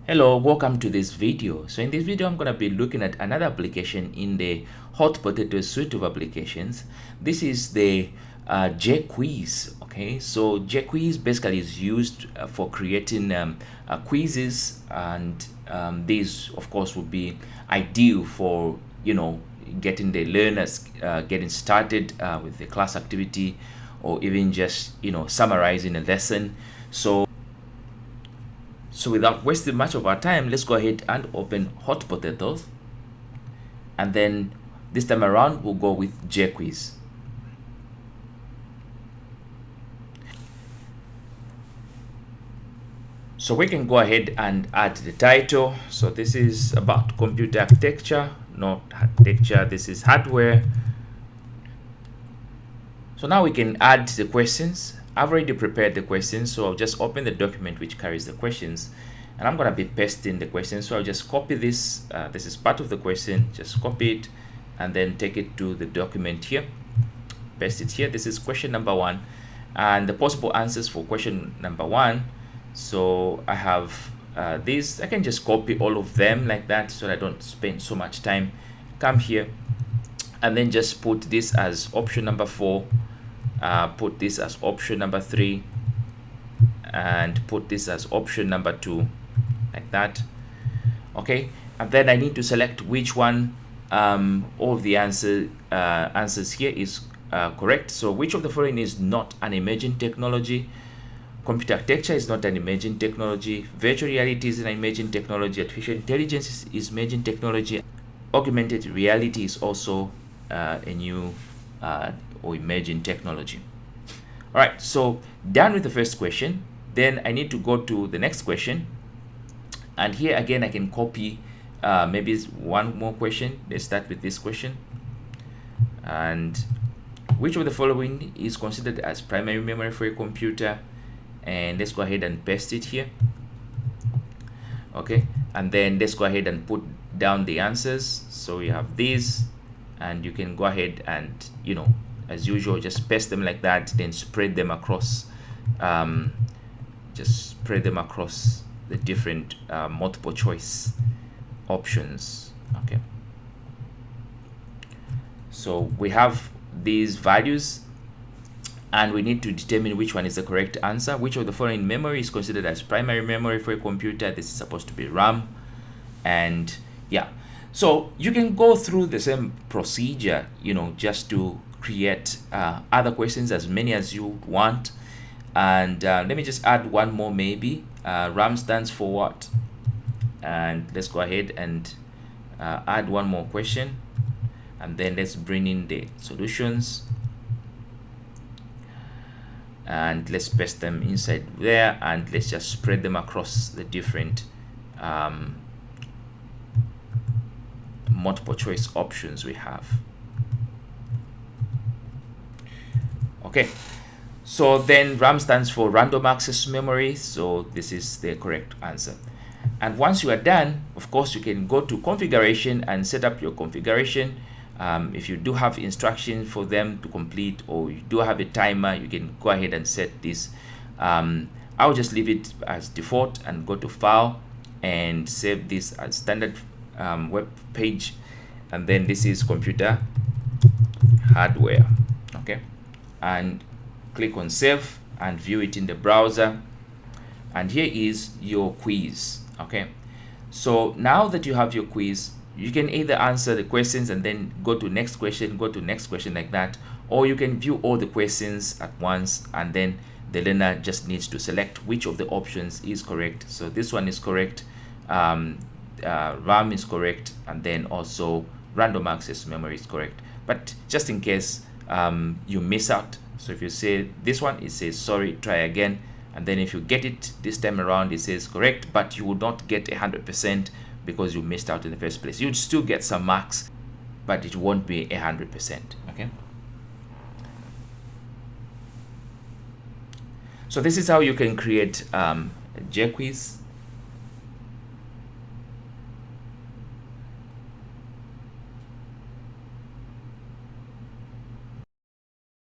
Hello, welcome to this video. So in this video, I'm going to be looking at another application in the hot potato suite of applications. This is the JQuiz. Okay, so JQuiz basically is used for creating quizzes, and these, of course, would be ideal for getting the learners getting started with the class activity, or even just summarizing a lesson. So without wasting much of our time, let's go ahead and open Hot Potatoes. And then this time around, we'll go with JQuiz. So we can go ahead and add the title. So this is about computer architecture, not architecture. This is hardware. So now we can add the questions. I've already prepared the questions, so I'll just open the document which carries the questions, and I'm going to be pasting the questions. So I'll just copy this. This is part of the question. Just copy it and then take it to the document here. Paste it here. This is question number 1, and the possible answers for question number 1. So I have these. I can just copy all of them like that so that I don't spend so much time. Come here and then just put this as option number 4. Put this as option number 3, and put this as option number 2, like that. Okay, and then I need to select which one all of the answers here is correct. So which of the following is not an emerging technology? Computer architecture is not an emerging technology. Virtual reality is an emerging technology. Artificial intelligence is emerging technology. Augmented reality is also a new or emerging technology. All right, so done with the first question. Then I need to go to the next question, and here again I can copy maybe one more question. Let's start with this question. And which of the following is considered as primary memory for a computer? And let's go ahead and paste it here. Okay, and then let's go ahead and put down the answers. So we have these, and you can go ahead and as usual, just paste them like that, then spread them across, just spread them across the different multiple choice options. Okay, so we have these values, and we need to determine which one is the correct answer. Which of the following memory is considered as primary memory for a computer? This is supposed to be RAM. And yeah, so you can go through the same procedure, just to create other questions, as many as you want. And let me just add one more maybe. RAM stands for what? And let's go ahead and add one more question, and then let's bring in the solutions, and let's paste them inside there, and let's just spread them across the different multiple choice options we have. Okay, so then RAM stands for random access memory, so this is the correct answer. And once you are done, of course, you can go to configuration and set up your configuration. If you do have instructions for them to complete, or you do have a timer, you can go ahead and set this. I'll just leave it as default and go to file and save this as standard web page. And then this is computer hardware. Okay, and click on save and view it in the browser, and here is your quiz. Okay, so now that you have your quiz, you can either answer the questions and then go to next question, go to next question like that, or you can view all the questions at once, and then the learner just needs to select which of the options is correct. So this one is correct, RAM is correct, and then also random access memory is correct. But just in case you miss out, so if you say this one, it says sorry, try again. And then if you get it this time around, it says correct, but you would not get 100% because you missed out in the first place. You'd still get some marks, but it won't be 100%. Okay, so this is how you can create JQuiz